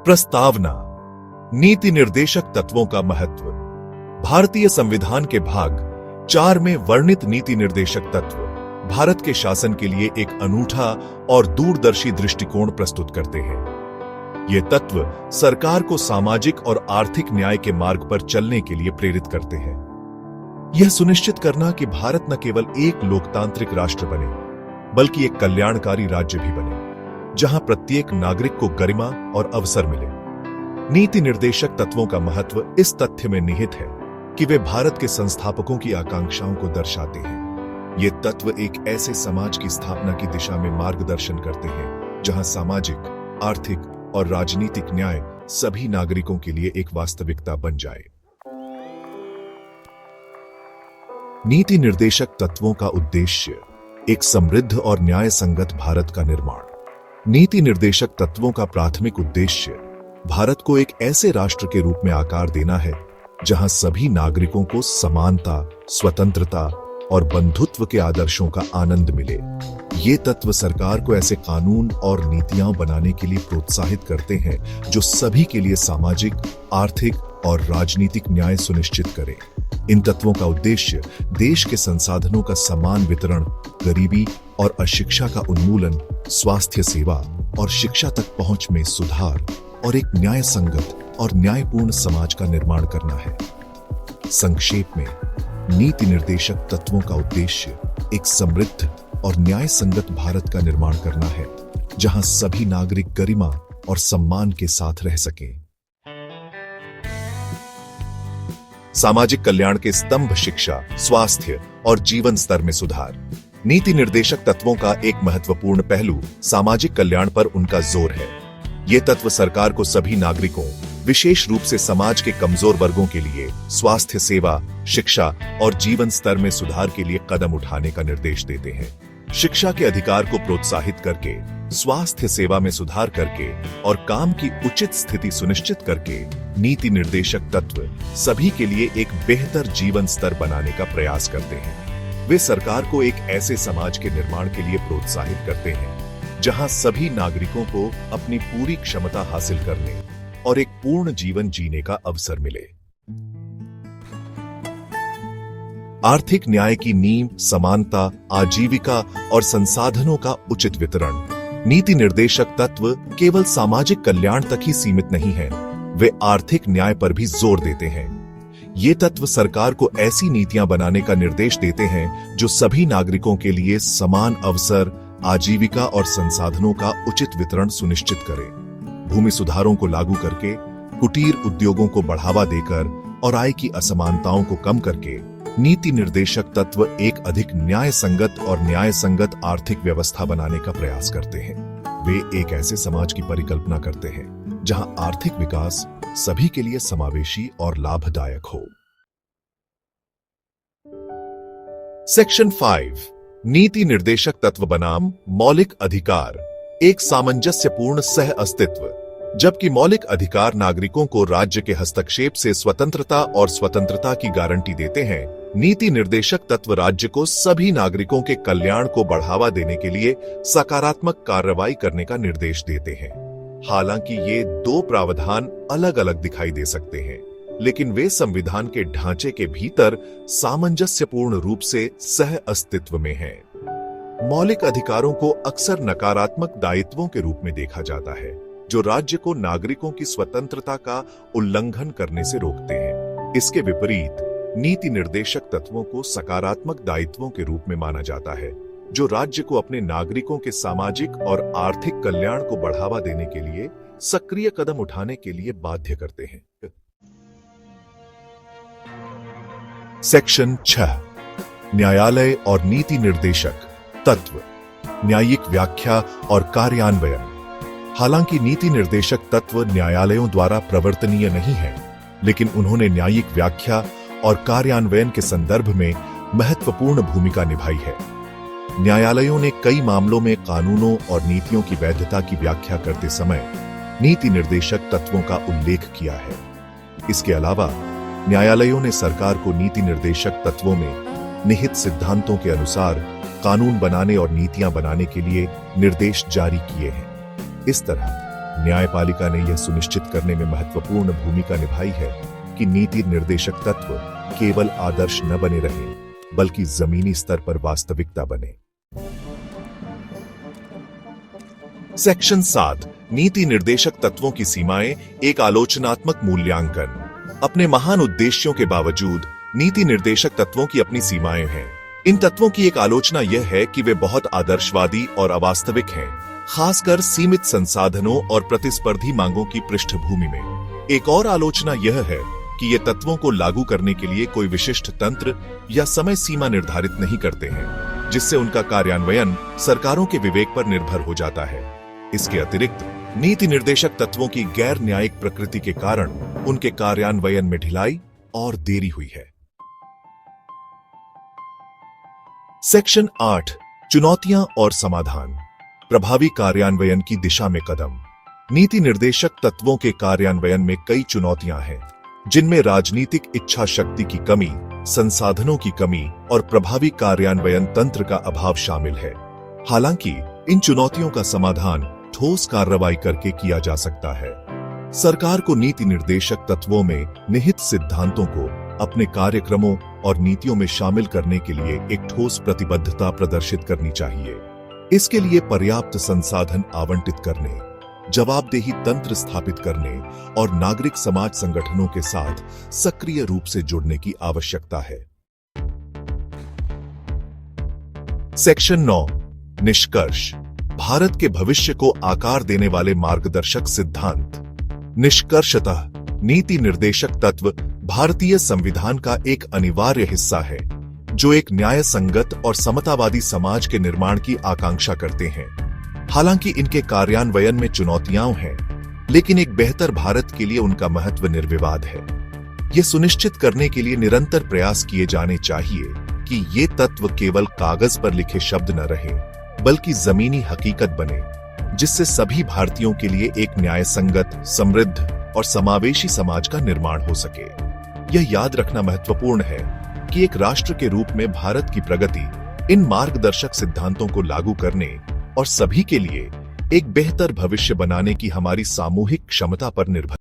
प्रस्तावना। नीति निर्देशक तत्वों का महत्व। भारतीय संविधान के भाग 4 में वर्णित नीति निर्देशक तत्व भारत के शासन के लिए एक अनूठा और दूरदर्शी दृष्टिकोण प्रस्तुत करते हैं। ये तत्व सरकार को सामाजिक और आर्थिक न्याय के मार्ग पर चलने के लिए प्रेरित करते हैं। यह सुनिश्चित करना कि भारत न केवल एक लोकतांत्रिक राष्ट्र बने, बल्कि एक कल्याणकारी राज्य भी बने, जहां प्रत्येक नागरिक को गरिमा और अवसर मिले। नीति निर्देशक तत्वों का महत्व इस तथ्य में निहित है कि वे भारत के संस्थापकों की आकांक्षाओं को दर्शाते हैं। ये तत्व एक ऐसे समाज की स्थापना की दिशा में मार्गदर्शन करते हैं जहां सामाजिक, आर्थिक और राजनीतिक न्याय सभी नागरिकों के लिए एक वास्तविकता बन जाए। नीति निर्देशक तत्वों का उद्देश्य एक समृद्ध और न्याय संगत भारत का निर्माण। नीति निर्देशक तत्वों का प्राथमिक उद्देश्य भारत को एक ऐसे राष्ट्र के रूप में आकार देना है जहां सभी नागरिकों को समानता, स्वतंत्रता और बंधुत्व के आदर्शों का आनंद मिले। ये तत्व सरकार को ऐसे कानून और नीतियां बनाने के लिए प्रोत्साहित करते हैं जो सभी के लिए सामाजिक, आर्थिक और राजनीतिक न्याय सुनिश्चित करें। इन तत्वों का उद्देश्य देश के संसाधनों का समान वितरण, गरीबी और अशिक्षा का उन्मूलन, स्वास्थ्य सेवा और शिक्षा तक पहुंच में सुधार और एक न्याय संगत और न्यायपूर्ण समाज का निर्माण करना है। संक्षेप में, नीति निर्देशक तत्वों का उद्देश्य एक समृद्ध और न्याय संगत भारत का निर्माण करना है, जहां सभी नागरिक गरिमा और सम्मान के साथ रह सकें। सामाजिक कल्याण के स्तंभ शिक्षा, स्वास्थ्य और जीवन स्तर में सुधार। नीति निर्देशक तत्वों का एक महत्वपूर्ण पहलू सामाजिक कल्याण पर उनका जोर है। ये तत्व सरकार को सभी नागरिकों, विशेष रूप से समाज के कमजोर वर्गों के लिए स्वास्थ्य सेवा, शिक्षा और जीवन स्तर में सुधार के लिए कदम उठाने का निर्देश देते हैं। शिक्षा के अधिकार को प्रोत्साहित करके, स्वास्थ्य सेवा में सुधार करके और काम की उचित स्थिति सुनिश्चित करके नीति निर्देशक तत्व सभी के लिए एक बेहतर जीवन स्तर बनाने का प्रयास करते हैं। वे सरकार को एक ऐसे समाज के निर्माण के लिए प्रोत्साहित करते हैं जहां सभी नागरिकों को अपनी पूरी क्षमता हासिल करने और एक पूर्ण जीवन जीने का अवसर मिले। आर्थिक न्याय की नींव समानता, आजीविका और संसाधनों का उचित वितरण। नीति निर्देशक तत्व केवल सामाजिक कल्याण तक ही सीमित नहीं है, वे आर्थिक न्याय पर भी जोर देते हैं। ये तत्व सरकार को ऐसी नीतियां बनाने का निर्देश देते हैं जो सभी नागरिकों के लिए समान अवसर, आजीविका और संसाधनों का उचित वितरण सुनिश्चित करें। भूमि सुधारों को लागू करके, कुटीर उद्योगों को बढ़ावा देकर और आय की असमानताओं को कम करके नीति निर्देशक तत्व एक अधिक न्याय संगत और न्याय संगत आर्थिक व्यवस्था बनाने का प्रयास करते हैं। वे एक ऐसे समाज की परिकल्पना करते हैं जहां आर्थिक विकास सभी के लिए समावेशी और लाभदायक हो। सेक्शन 5 नीति निर्देशक तत्व बनाम मौलिक अधिकार। एक सामंजस्यपूर्ण सह अस्तित्व। जबकि मौलिक अधिकार नागरिकों को राज्य के हस्तक्षेप से स्वतंत्रता और स्वतंत्रता की गारंटी देते हैं, नीति निर्देशक तत्व राज्य को सभी नागरिकों के कल्याण को बढ़ावा देने के लिए सकारात्मक कार्रवाई करने का निर्देश देते हैं। हालांकि ये दो प्रावधान अलग अलग दिखाई दे सकते हैं, लेकिन वे संविधान के ढांचे के भीतर सामंजस्यपूर्ण रूप से सह अस्तित्व में हैं। मौलिक अधिकारों को अक्सर नकारात्मक दायित्वों के रूप में देखा जाता है, जो राज्य को नागरिकों की स्वतंत्रता का उल्लंघन करने से रोकते हैं। इसके विपरीत नीति निर्देशक तत्वों को सकारात्मक दायित्वों के रूप में माना जाता है, जो राज्य को अपने नागरिकों के सामाजिक और आर्थिक कल्याण को बढ़ावा देने के लिए सक्रिय कदम उठाने के लिए बाध्य करते हैं। सेक्शन 6 न्यायालय और नीति निर्देशक तत्व। न्यायिक व्याख्या और कार्यान्वयन। हालांकि नीति निर्देशक तत्व न्यायालयों द्वारा प्रवर्तनीय नहीं है, लेकिन उन्होंने न्यायिक व्याख्या और कार्यान्वयन के संदर्भ में महत्वपूर्ण भूमिका निभाई है। न्यायालयों ने कई मामलों में कानूनों और नीतियों की वैधता की व्याख्या करते समय नीति निर्देशक तत्वों का उल्लेख किया है। इसके अलावा न्यायालयों ने सरकार को नीति निर्देशक तत्वों में निहित सिद्धांतों के अनुसार कानून बनाने और नीतियां बनाने के लिए निर्देश जारी किए हैं। इस तरह न्यायपालिका ने यह सुनिश्चित करने में महत्वपूर्ण भूमिका निभाई है कि नीति निर्देशक तत्व केवल आदर्श न बने रहें, बल्कि जमीनी स्तर पर वास्तविकता बने। सेक्शन 7 नीति निर्देशक तत्वों की सीमाएं, एक आलोचनात्मक मूल्यांकन। अपने महान उद्देश्यों के बावजूद नीति निर्देशक तत्वों की अपनी सीमाएं हैं। इन तत्वों की एक आलोचना यह है कि वे बहुत आदर्शवादी और अवास्तविक हैं, खासकर सीमित संसाधनों और प्रतिस्पर्धी मांगों की पृष्ठभूमि में। एक और आलोचना यह है कि ये तत्वों को लागू करने के लिए कोई विशिष्ट तंत्र या समय सीमा निर्धारित नहीं करते हैं, जिससे उनका कार्यान्वयन सरकारों के विवेक पर निर्भर हो जाता है। इसके अतिरिक्त नीति निर्देशक तत्वों की गैर न्यायिक प्रकृति के कारण उनके कार्यान्वयन में ढिलाई और देरी हुई है। सेक्शन 8 चुनौतियां और समाधान, प्रभावी कार्यान्वयन की दिशा में कदम। नीति निर्देशक तत्वों के कार्यान्वयन में कई चुनौतियां हैं, जिनमें राजनीतिक इच्छा शक्ति की कमी, संसाधनों की कमी और प्रभावी कार्यान्वयन तंत्र का अभाव शामिल है। हालांकि इन चुनौतियों का समाधान ठोस कार्रवाई करके किया जा सकता है। सरकार को नीति निर्देशक तत्वों में निहित सिद्धांतों को अपने कार्यक्रमों और नीतियों में शामिल करने के लिए एक ठोस प्रतिबद्धता प्रदर्शित करनी चाहिए। इसके लिए पर्याप्त संसाधन आवंटित करने, जवाबदेही तंत्र स्थापित करने और नागरिक समाज संगठनों के साथ सक्रिय रूप से जुड़ने की आवश्यकता है। सेक्शन 9 निष्कर्ष, भारत के भविष्य को आकार देने वाले मार्गदर्शक सिद्धांत। निष्कर्षतः नीति निर्देशक तत्व भारतीय संविधान का एक अनिवार्य हिस्सा है, जो एक न्याय संगत और समतावादी समाज के निर्माण की आकांक्षा करते हैं। हालांकि इनके कार्यान्वयन में चुनौतियां हैं, लेकिन एक बेहतर भारत के लिए उनका महत्व निर्विवाद है। यह सुनिश्चित करने के लिए निरंतर प्रयास किए जाने चाहिए कि ये तत्व केवल कागज पर लिखे शब्द न रहे, बल्कि जमीनी हकीकत बने, जिससे सभी भारतीयों के लिए एक न्याय संगत, समृद्ध और समावेशी समाज का निर्माण हो सके। यह याद रखना महत्वपूर्ण है कि एक राष्ट्र के रूप में भारत की प्रगति इन मार्गदर्शक सिद्धांतों को लागू करने और सभी के लिए एक बेहतर भविष्य बनाने की हमारी सामूहिक क्षमता पर निर्भर